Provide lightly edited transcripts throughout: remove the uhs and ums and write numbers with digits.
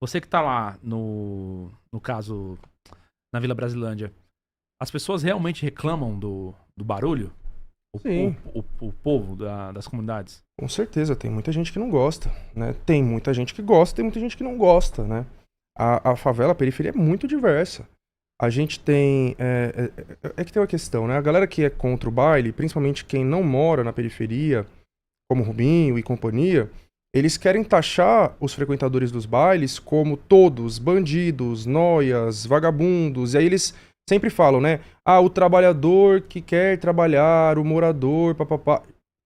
Você que tá lá no caso, na Vila Brasilândia, as pessoas realmente reclamam do barulho? Sim, O povo das comunidades? com certeza. Tem muita gente que não gosta, né? Tem muita gente que gosta, tem muita gente que não gosta, né? A favela, a periferia é muito diversa. A gente tem. É que tem uma questão, né? A galera que é contra o baile, principalmente quem não mora na periferia, como Rubinho e companhia, eles querem taxar os frequentadores dos bailes como todos bandidos, noias, vagabundos. E aí eles sempre falam, né? Ah, o trabalhador que quer trabalhar, o morador, papapá.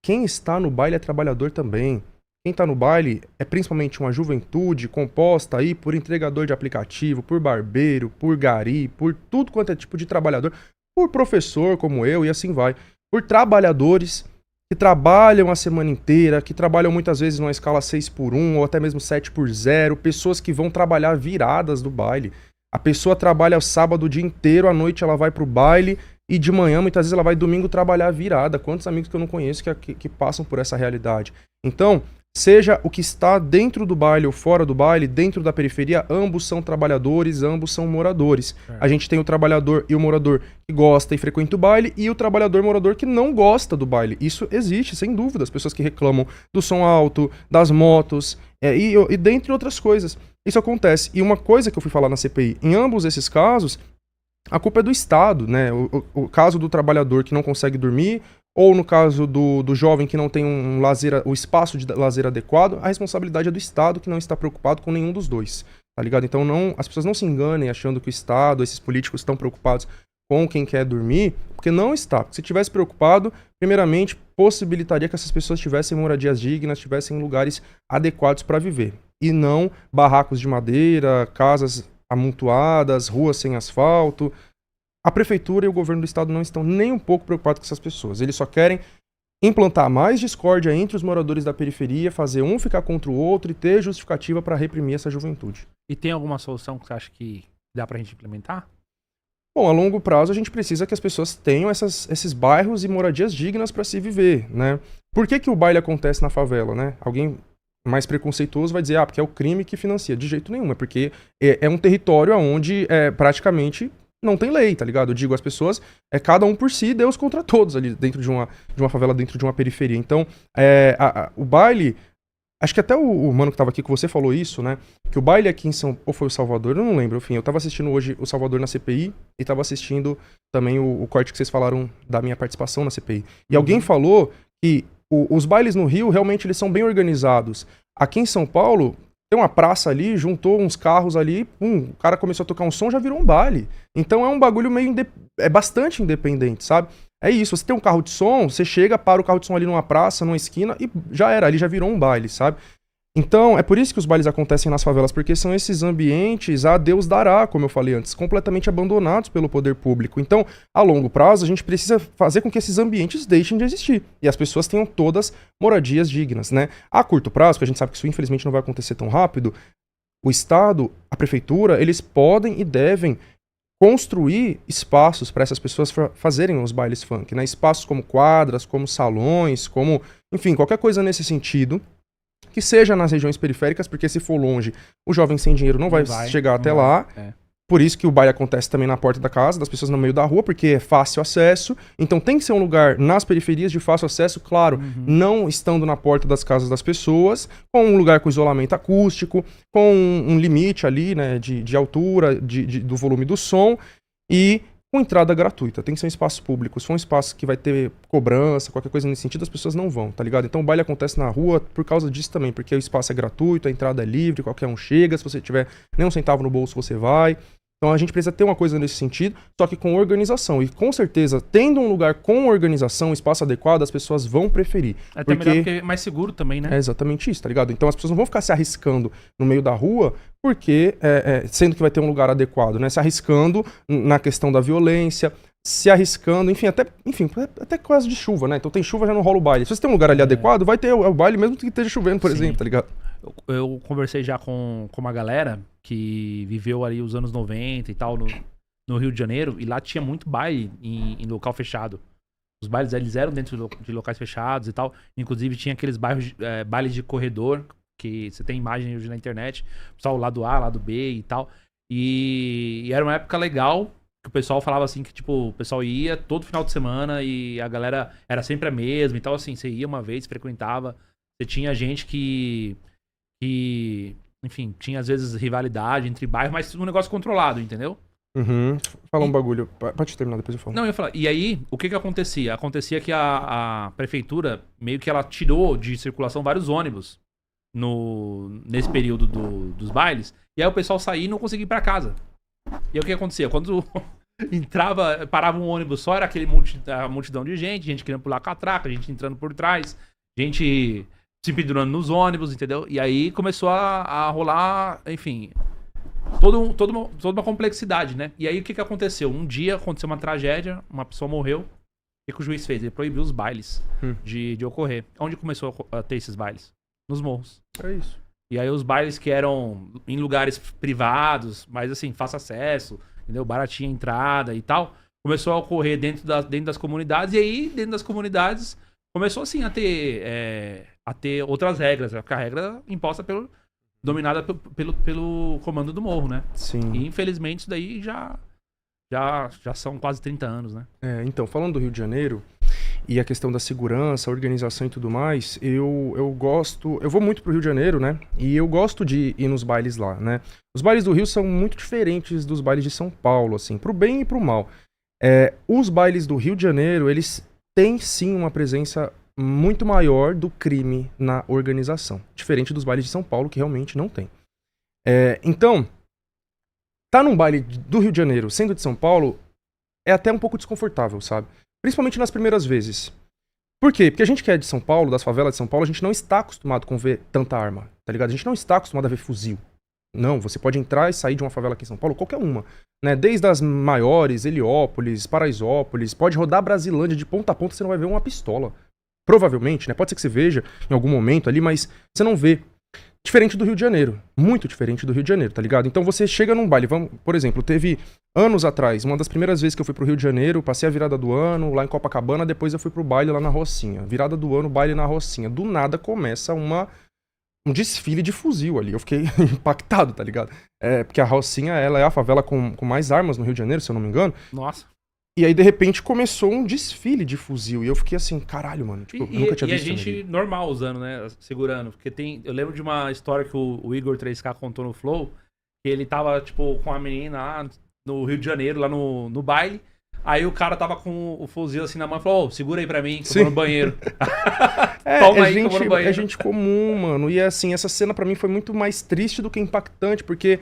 Quem está no baile é trabalhador também. Quem está no baile é principalmente uma juventude composta aí por entregador de aplicativo, por barbeiro, por gari, por tudo quanto é tipo de trabalhador, por professor como eu e assim vai, por trabalhadores que trabalham a semana inteira, que trabalham muitas vezes numa escala 6 por 1 ou até mesmo 7 por 0, pessoas que vão trabalhar viradas do baile. A pessoa trabalha sábado o dia inteiro, à noite ela vai pro baile e de manhã, muitas vezes, ela vai domingo trabalhar virada. Quantos amigos que eu não conheço que passam por essa realidade? Então, seja o que está dentro do baile ou fora do baile, dentro da periferia, ambos são trabalhadores, ambos são moradores. A gente tem o trabalhador e o morador que gosta e frequenta o baile e o trabalhador morador que não gosta do baile. Isso existe, sem dúvida. As pessoas que reclamam do som alto, das motos e dentre outras coisas. Isso acontece. E uma coisa que eu fui falar na CPI, em ambos esses casos, a culpa é do Estado, né? O caso do trabalhador que não consegue dormir, ou no caso do jovem que não tem um lazer, o espaço de lazer adequado, a responsabilidade é do Estado que não está preocupado com nenhum dos dois, tá ligado? Então não, as pessoas não se enganem achando que o Estado, esses políticos estão preocupados com quem quer dormir, porque não está. Se tivesse preocupado, primeiramente, possibilitaria que essas pessoas tivessem moradias dignas, tivessem lugares adequados para viver, e não barracos de madeira, casas amontoadas, ruas sem asfalto. A prefeitura e o governo do estado não estão nem um pouco preocupados com essas pessoas. Eles só querem implantar mais discórdia entre os moradores da periferia, fazer um ficar contra o outro e ter justificativa para reprimir essa juventude. E tem alguma solução que você acha que dá pra gente implementar? Bom, a longo prazo a gente precisa que as pessoas tenham esses bairros e moradias dignas para se viver, né? Por que o baile acontece na favela, né? Alguém mais preconceituoso vai dizer, ah, porque é o crime que financia. De jeito nenhum, é porque é um território onde praticamente não tem lei, tá ligado? Eu digo, as pessoas, cada um por si, Deus contra todos ali dentro de uma favela, dentro de uma periferia. Então, o baile, acho que até o mano que tava aqui com você falou isso, né? Que o baile aqui em ou foi o Salvador, eu não lembro, enfim, eu tava assistindo hoje o Salvador na CPI e tava assistindo também o corte que vocês falaram da minha participação na CPI. E alguém falou que os bailes no Rio, realmente, eles são bem organizados. Aqui em São Paulo, tem uma praça ali, juntou uns carros ali, o cara começou a tocar um som, já virou um baile. Então é um bagulho meio... é bastante independente, sabe? É isso, você tem um carro de som, você chega, para o carro de som ali numa praça, numa esquina, e já era, ali já virou um baile, sabe? Então, é por isso que os bailes acontecem nas favelas, porque são esses ambientes, a Deus dará, como eu falei antes, completamente abandonados pelo poder público. Então, a longo prazo, a gente precisa fazer com que esses ambientes deixem de existir e as pessoas tenham todas moradias dignas, né? A curto prazo, que a gente sabe que isso infelizmente não vai acontecer tão rápido, o Estado, a prefeitura, eles podem e devem construir espaços para essas pessoas fazerem os bailes funk, né? Espaços como quadras, como salões, como, enfim, qualquer coisa nesse sentido que seja nas regiões periféricas, porque se for longe, o jovem sem dinheiro não vai chegar até lá. Por isso que o baile acontece também na porta da casa, das pessoas no meio da rua, porque é fácil acesso. Então tem que ser um lugar nas periferias de fácil acesso, claro, não estando na porta das casas das pessoas, com um lugar com isolamento acústico, com um limite ali, né, de altura, do volume do som e com entrada gratuita. Tem que ser um espaço público. Se for um espaço que vai ter cobrança, qualquer coisa nesse sentido, as pessoas não vão, tá ligado? Então o baile acontece na rua por causa disso também, porque o espaço é gratuito, a entrada é livre, qualquer um chega, se você tiver nem um centavo no bolso, você vai. Então a gente precisa ter uma coisa nesse sentido, só que com organização. E com certeza, tendo um lugar com organização, um espaço adequado, as pessoas vão preferir. Até melhor porque é mais seguro também, né? É exatamente isso, tá ligado? Então as pessoas não vão ficar se arriscando no meio da rua, porque, sendo que vai ter um lugar adequado, né? Se arriscando na questão da violência, se arriscando, enfim, até quase de chuva, né? Então tem chuva, já não rola o baile. Se você tem um lugar ali adequado, vai ter o baile mesmo que esteja chovendo, por exemplo, tá ligado? Eu conversei já com uma galera que viveu ali os anos 90 e tal no Rio de Janeiro, e lá tinha muito baile em local fechado. Os bailes eles eram dentro de locais fechados e tal. Inclusive tinha aqueles bailes de corredor, que você tem imagem hoje na internet, pessoal lado A, lado B e tal. E era uma época legal, que o pessoal falava assim, que tipo, o pessoal ia todo final de semana e a galera era sempre a mesma e tal, assim, você ia uma vez, frequentava, você tinha gente que enfim, tinha às vezes rivalidade entre bairros, mas um negócio controlado, entendeu? Uhum. Fala um bagulho. Pode terminar, depois eu falo. Não, eu ia falar. E aí, o que acontecia? Acontecia que a prefeitura, meio que ela tirou de circulação vários ônibus nesse período dos bailes, e aí o pessoal saía e não conseguia ir pra casa. E aí o que acontecia? Quando parava um ônibus só, era aquele a multidão de gente querendo pular catraca, gente entrando por trás, gente se pendurando nos ônibus, entendeu? E aí começou a rolar, enfim, toda uma complexidade, né? E aí o que aconteceu? Um dia aconteceu uma tragédia, uma pessoa morreu. O que o juiz fez? Ele proibiu os bailes de ocorrer. Onde começou a ter esses bailes? Nos morros. É isso. E aí os bailes que eram em lugares privados, mas assim, fácil acesso, entendeu? Baratinha entrada e tal, começou a ocorrer dentro das comunidades. E aí, dentro das comunidades, começou assim a ter outras regras. A regra imposta dominada pelo comando do morro, né? Sim. E infelizmente isso daí já são quase 30 anos, né? Então, falando do Rio de Janeiro e a questão da segurança, organização e tudo mais, eu vou muito pro Rio de Janeiro, né? E eu gosto de ir nos bailes lá, né? Os bailes do Rio são muito diferentes dos bailes de São Paulo, assim, pro bem e pro mal. Os bailes do Rio de Janeiro, eles têm sim uma presença muito maior do crime na organização, diferente dos bailes de São Paulo, que realmente não tem. Então, tá num baile do Rio de Janeiro, sendo de São Paulo, é até um pouco desconfortável, sabe? Principalmente nas primeiras vezes. Por quê? Porque a gente que é de São Paulo, das favelas de São Paulo, a gente não está acostumado com ver tanta arma, tá ligado? A gente não está acostumado a ver fuzil. Não, você pode entrar e sair de uma favela aqui em São Paulo, qualquer uma, né? Desde as maiores, Heliópolis, Paraisópolis, pode rodar Brasilândia de ponta a ponta, você não vai ver uma pistola. Provavelmente, né? Pode ser que você veja em algum momento ali, mas você não vê. Diferente do Rio de Janeiro. Muito diferente do Rio de Janeiro, tá ligado? Então você chega num baile, por exemplo, teve anos atrás, uma das primeiras vezes que eu fui pro Rio de Janeiro, passei a virada do ano lá em Copacabana, depois eu fui pro baile lá na Rocinha. Virada do ano, baile na Rocinha. Do nada começa um desfile de fuzil ali. Eu fiquei impactado, tá ligado? Porque a Rocinha, ela é a favela com mais armas no Rio de Janeiro, se eu não me engano. Nossa. E aí, de repente, começou um desfile de fuzil. E eu fiquei assim, caralho, mano. Tipo, eu nunca tinha visto. E a gente normal usando, né? Segurando. Porque eu lembro de uma história que o Igor 3K contou no Flow. Que ele tava, tipo, com a menina lá no Rio de Janeiro, lá no baile. Aí o cara tava com o fuzil assim na mão e falou, segura aí pra mim, que eu vou no banheiro. Toma aí, que eu vou no banheiro. É gente comum, mano. E assim, essa cena pra mim foi muito mais triste do que impactante, porque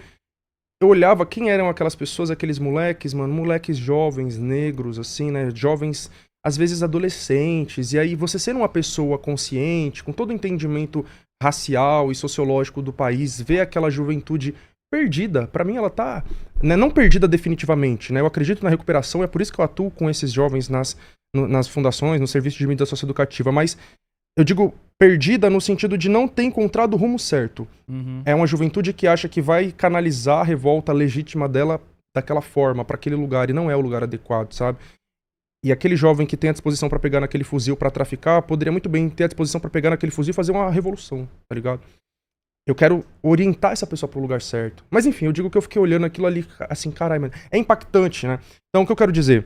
eu olhava quem eram aquelas pessoas, aqueles moleques, mano, moleques jovens, negros, assim, né, jovens, às vezes adolescentes, e aí você sendo uma pessoa consciente, com todo o entendimento racial e sociológico do país, ver aquela juventude perdida, pra mim ela tá, né, não perdida definitivamente, né, eu acredito na recuperação, é por isso que eu atuo com esses jovens nas fundações, no serviço de mídia socioeducativa, mas eu digo perdida no sentido de não ter encontrado o rumo certo. Uhum. É uma juventude que acha que vai canalizar a revolta legítima dela daquela forma, pra aquele lugar, e não é o lugar adequado, sabe? E aquele jovem que tem a disposição pra pegar naquele fuzil pra traficar, poderia muito bem ter a disposição pra pegar naquele fuzil e fazer uma revolução, tá ligado? Eu quero orientar essa pessoa pro lugar certo. Mas enfim, eu digo que eu fiquei olhando aquilo ali, assim, caralho, mano. É impactante, né? Então, o que eu quero dizer?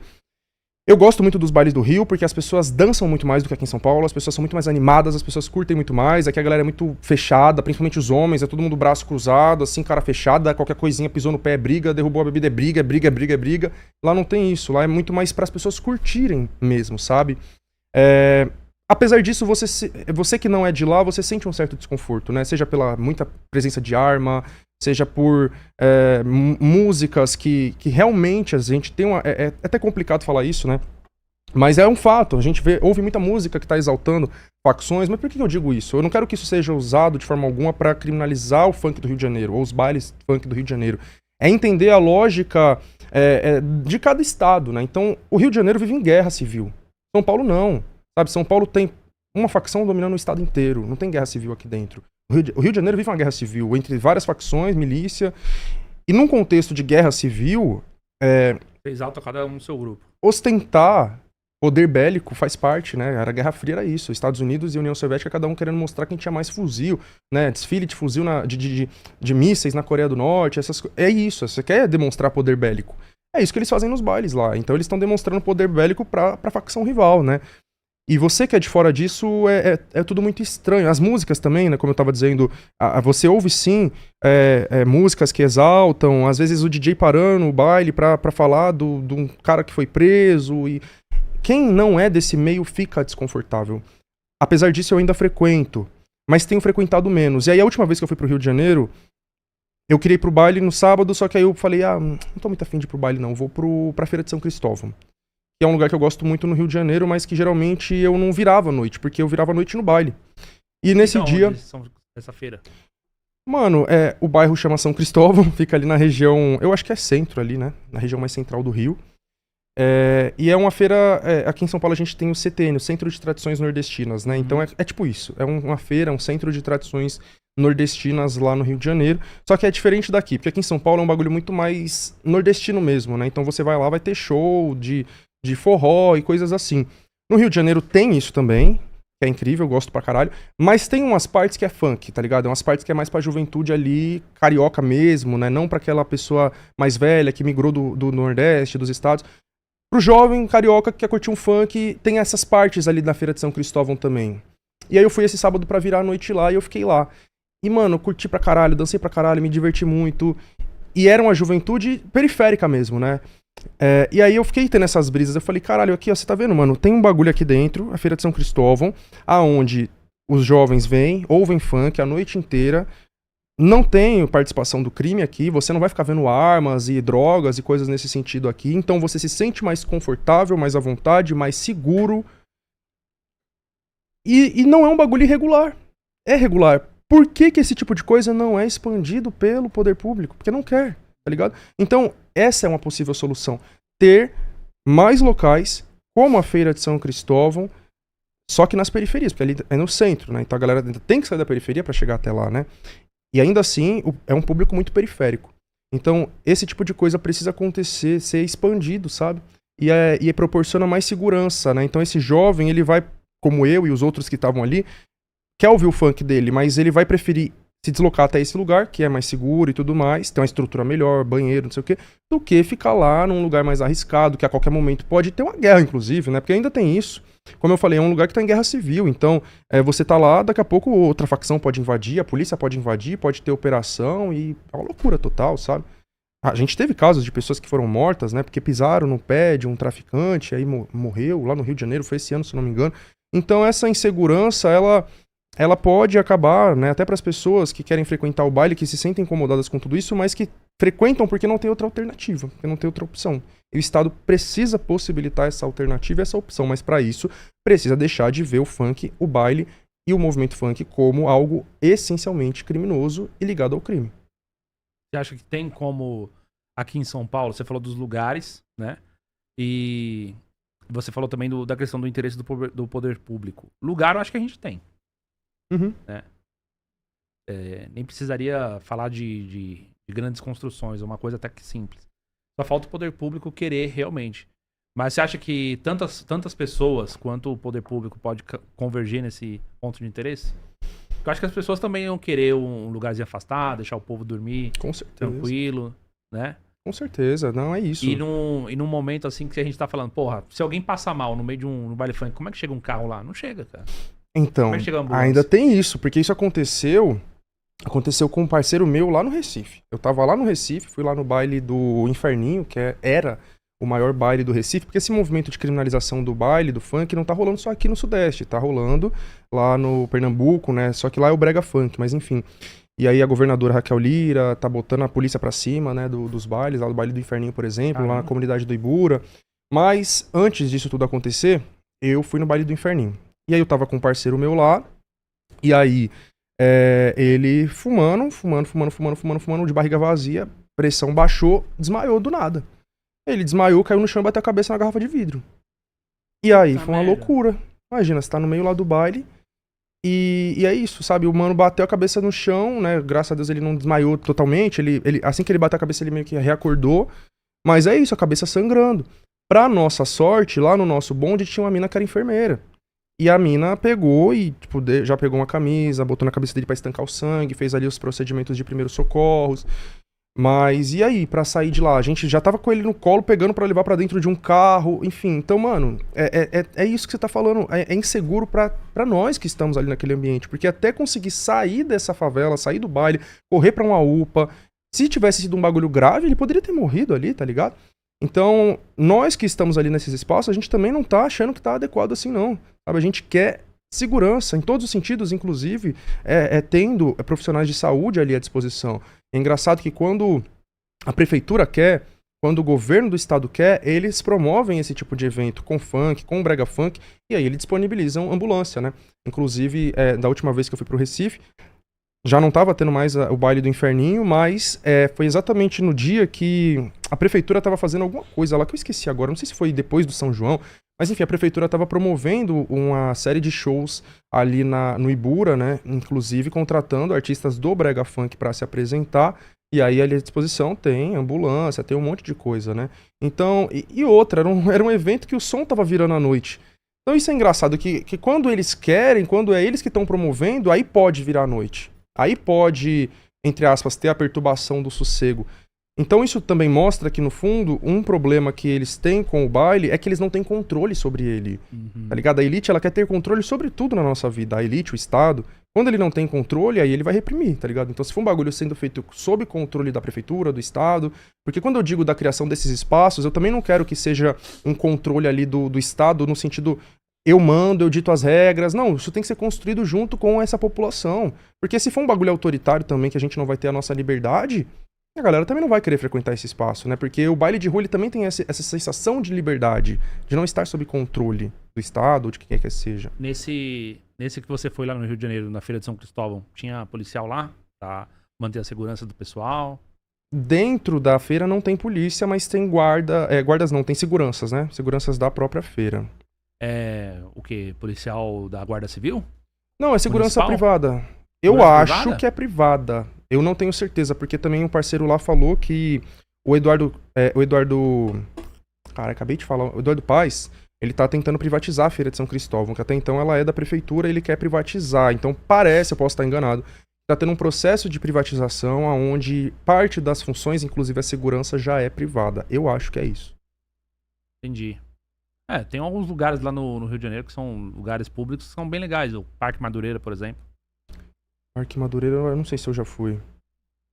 Eu gosto muito dos bailes do Rio, porque as pessoas dançam muito mais do que aqui em São Paulo, as pessoas são muito mais animadas, as pessoas curtem muito mais, aqui a galera é muito fechada, principalmente os homens, é todo mundo braço cruzado, assim, cara fechada, qualquer coisinha pisou no pé é briga, derrubou a bebida é briga, é briga, é briga, é briga. Lá não tem isso, lá é muito mais para as pessoas curtirem mesmo, sabe? Apesar disso, você que não é de lá, você sente um certo desconforto, né? Seja pela muita presença de arma, seja por músicas que realmente a gente tem uma... É até complicado falar isso, né? Mas é um fato, a gente ouve muita música que tá exaltando facções, mas por que eu digo isso? Eu não quero que isso seja usado de forma alguma para criminalizar o funk do Rio de Janeiro, ou os bailes funk do Rio de Janeiro. É entender a lógica de cada estado, né? Então, o Rio de Janeiro vive em guerra civil. São Paulo não. Sabe, São Paulo tem uma facção dominando o estado inteiro, não tem guerra civil aqui dentro. O Rio de Janeiro vive uma guerra civil entre várias facções, milícia, e num contexto de guerra civil... Exalta cada um no seu grupo. Ostentar Poder bélico faz parte, né? Era a Guerra Fria, era isso. Estados Unidos e União Soviética, cada um querendo mostrar quem tinha mais fuzil, né? Desfile de fuzil de mísseis na Coreia do Norte, é isso. Você quer demonstrar poder bélico. É isso que eles fazem nos bailes lá. Então eles estão demonstrando poder bélico pra facção rival, né? E você que é de fora disso, é tudo muito estranho. As músicas também, né? Como eu tava dizendo, você ouve sim músicas que exaltam, às vezes o DJ parando o baile pra falar de um cara que foi preso. E quem não é desse meio fica desconfortável. Apesar disso, eu ainda frequento, mas tenho frequentado menos. E aí, a última vez que eu fui pro Rio de Janeiro, eu queria ir pro baile no sábado, só que aí eu falei, não tô muito afim de ir pro baile não, vou pra Feira de São Cristóvão. Que é um lugar que eu gosto muito no Rio de Janeiro, mas que geralmente eu não virava à noite, porque eu virava à noite no baile. E nesse dia... Essa feira? Mano, o bairro chama São Cristóvão, fica ali na região, eu acho que é centro ali, né? Na região mais central do Rio. E é uma feira, aqui em São Paulo a gente tem o CTN, o Centro de Tradições Nordestinas, né? Então é tipo isso, é uma feira, um centro de tradições nordestinas lá no Rio de Janeiro. Só que é diferente daqui, porque aqui em São Paulo é um bagulho muito mais nordestino mesmo, né? Então você vai lá, vai ter show de forró e coisas assim. No Rio de Janeiro tem isso também, que é incrível, eu gosto pra caralho. Mas tem umas partes que é funk, tá ligado? Umas partes que é mais pra juventude ali, carioca mesmo, né? Não pra aquela pessoa mais velha que migrou do Nordeste, dos estados. Pro jovem carioca que quer curtir um funk, tem essas partes ali da Feira de São Cristóvão também. E aí eu fui esse sábado pra virar a noite lá e eu fiquei lá. E, mano, eu curti pra caralho, dancei pra caralho, me diverti muito. E era uma juventude periférica mesmo, né? E aí eu fiquei tendo essas brisas, eu falei, caralho, aqui, ó, você tá vendo, mano? Tem um bagulho aqui dentro, a Feira de São Cristóvão, aonde os jovens vêm, ouvem funk a noite inteira. Não tem participação do crime aqui, você não vai ficar vendo armas e drogas e coisas nesse sentido aqui, então você se sente mais confortável, mais à vontade, mais seguro. E não é um bagulho irregular. É regular. Por que esse tipo de coisa não é expandido pelo poder público? Porque não quer, tá ligado? Então, essa é uma possível solução. Ter mais locais, como a Feira de São Cristóvão, só que nas periferias, porque ali é no centro, né? Então a galera tem que sair da periferia pra chegar até lá, né? E ainda assim, é um público muito periférico. Então, esse tipo de coisa precisa acontecer, ser expandido, sabe? E proporciona mais segurança, né? Então, esse jovem, ele vai, como eu e os outros que estavam ali, quer ouvir o funk dele, mas ele vai preferir se deslocar até esse lugar, que é mais seguro e tudo mais, tem uma estrutura melhor, banheiro, não sei o quê, do que ficar lá num lugar mais arriscado, que a qualquer momento pode ter uma guerra, inclusive, né? Porque ainda tem isso. Como eu falei, é um lugar que tá em guerra civil, então você tá lá, daqui a pouco outra facção pode invadir, a polícia pode invadir, pode ter operação e é uma loucura total, sabe? A gente teve casos de pessoas que foram mortas, né, porque pisaram no pé de um traficante, aí morreu lá no Rio de Janeiro, foi esse ano, se não me engano. Então essa insegurança, ela pode acabar, né, até para as pessoas que querem frequentar o baile, que se sentem incomodadas com tudo isso, mas que frequentam porque não tem outra alternativa, porque não tem outra opção. E o Estado precisa possibilitar essa alternativa e essa opção, mas para isso precisa deixar de ver o funk, o baile e o movimento funk como algo essencialmente criminoso e ligado ao crime. Você acha que tem como, aqui em São Paulo, você falou dos lugares, né? E você falou também da questão do interesse do poder público. Lugar eu acho que a gente tem. Uhum. Né? Nem precisaria falar de grandes construções, uma coisa até que simples. Só falta o poder público querer realmente. Mas você acha que tantas pessoas quanto o poder público pode convergir nesse ponto de interesse? Eu acho que as pessoas também iam querer um lugarzinho afastado, deixar o povo dormir Com certeza. tranquilo, né? Com certeza, não é isso. E num momento assim que a gente tá falando, porra, se alguém passa mal no meio de um baile funk, como é que chega um carro lá? Não chega, cara. Então, Como é que chega a ambulância? ainda tem isso, porque isso aconteceu com um parceiro meu lá no Recife. Eu tava lá no Recife, fui lá no baile do Inferninho, que era o maior baile do Recife, porque esse movimento de criminalização do baile, do funk, não tá rolando só aqui no Sudeste, tá rolando lá no Pernambuco, né? Só que lá é o brega funk, mas enfim. E aí a governadora Raquel Lira tá botando a polícia pra cima, né, dos bailes, lá do baile do Inferninho, por exemplo, lá na comunidade do Ibura. Mas antes disso tudo acontecer, eu fui no baile do Inferninho. E aí eu tava com um parceiro meu lá, e aí ele fumando, de barriga vazia, pressão baixou, desmaiou do nada. Ele desmaiou, caiu no chão e bateu a cabeça na garrafa de vidro. E aí foi uma loucura. Imagina, você tá no meio lá do baile e é isso, sabe? O mano bateu a cabeça no chão, né? Graças a Deus ele não desmaiou totalmente. Ele, assim que ele bateu a cabeça, ele meio que reacordou. Mas é isso, a cabeça sangrando. Pra nossa sorte, lá no nosso bonde tinha uma mina que era enfermeira. E a mina pegou e, tipo, já pegou uma camisa, botou na cabeça dele pra estancar o sangue, fez ali os procedimentos de primeiros socorros. Mas e aí, pra sair de lá? A gente já tava com ele no colo, pegando pra levar pra dentro de um carro, enfim. Então, mano, é isso que você tá falando. É inseguro pra nós que estamos ali naquele ambiente. Porque até conseguir sair dessa favela, sair do baile, correr pra uma UPA, se tivesse sido um bagulho grave, ele poderia ter morrido ali, tá ligado? Então, nós que estamos ali nesses espaços, a gente também não tá achando que tá adequado assim, não. Sabe? A gente quer segurança, em todos os sentidos, inclusive, tendo profissionais de saúde ali à disposição. É engraçado que quando a prefeitura quer, quando o governo do estado quer, eles promovem esse tipo de evento com funk, com brega funk, e aí eles disponibilizam ambulância, né? Inclusive, da última vez que eu fui pro Recife, já não tava tendo mais o baile do Inferninho, mas foi exatamente no dia que a prefeitura tava fazendo alguma coisa lá, que eu esqueci agora, não sei se foi depois do São João, mas enfim, a prefeitura tava promovendo uma série de shows ali no Ibura, né? Inclusive contratando artistas do brega funk para se apresentar, e aí ali à disposição tem ambulância, tem um monte de coisa, né? Então, e outra, era um evento que o som tava virando à noite. Então isso é engraçado, que quando eles querem, quando é eles que estão promovendo, aí pode virar à noite. Aí pode, entre aspas, ter a perturbação do sossego. Então isso também mostra que, no fundo, um problema que eles têm com o baile é que eles não têm controle sobre ele. Tá ligado? A elite, ela quer ter controle sobre tudo na nossa vida. A elite, o Estado, quando ele não tem controle, aí ele vai reprimir, tá ligado? Então se for um bagulho sendo feito sob controle da prefeitura, do Estado... Porque quando eu digo da criação desses espaços, eu também não quero que seja um controle ali do Estado no sentido... Eu mando, eu dito as regras. Não, isso tem que ser construído junto com essa população. Porque se for um bagulho autoritário também, que a gente não vai ter a nossa liberdade, a galera também não vai querer frequentar esse espaço, né? Porque o baile de rua, ele também tem essa sensação de liberdade, de não estar sob controle do Estado ou de quem quer que seja. Nesse que você foi lá no Rio de Janeiro, na Feira de São Cristóvão, tinha policial lá pra manter a segurança do pessoal? Dentro da feira não tem polícia, mas tem guardas não, tem seguranças, né? Seguranças da própria feira. O quê? Policial da Guarda Civil? Não, é segurança Municipal? privada. Eu Segurança acho privada? que é privada. Eu não tenho certeza, porque também um parceiro lá falou que o Eduardo... Cara, acabei de falar. O Eduardo Paes, ele tá tentando privatizar a Feira de São Cristóvão, que até então ela é da prefeitura e ele quer privatizar. Então parece, eu posso estar enganado, tá tendo um processo de privatização onde parte das funções, inclusive a segurança, já é privada. Eu acho que é isso. Entendi. Tem alguns lugares lá no Rio de Janeiro que são lugares públicos que são bem legais. O Parque Madureira, por exemplo. Parque Madureira, eu não sei se eu já fui.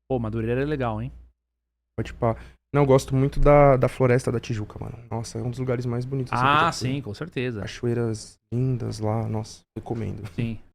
Pô, Madureira é legal, hein? Pode pá. Não, eu gosto muito da Floresta da Tijuca, mano. Nossa, é um dos lugares mais bonitos. Assim, que eu já fui. Sim, com certeza. Cachoeiras lindas lá, nossa, recomendo. Sim.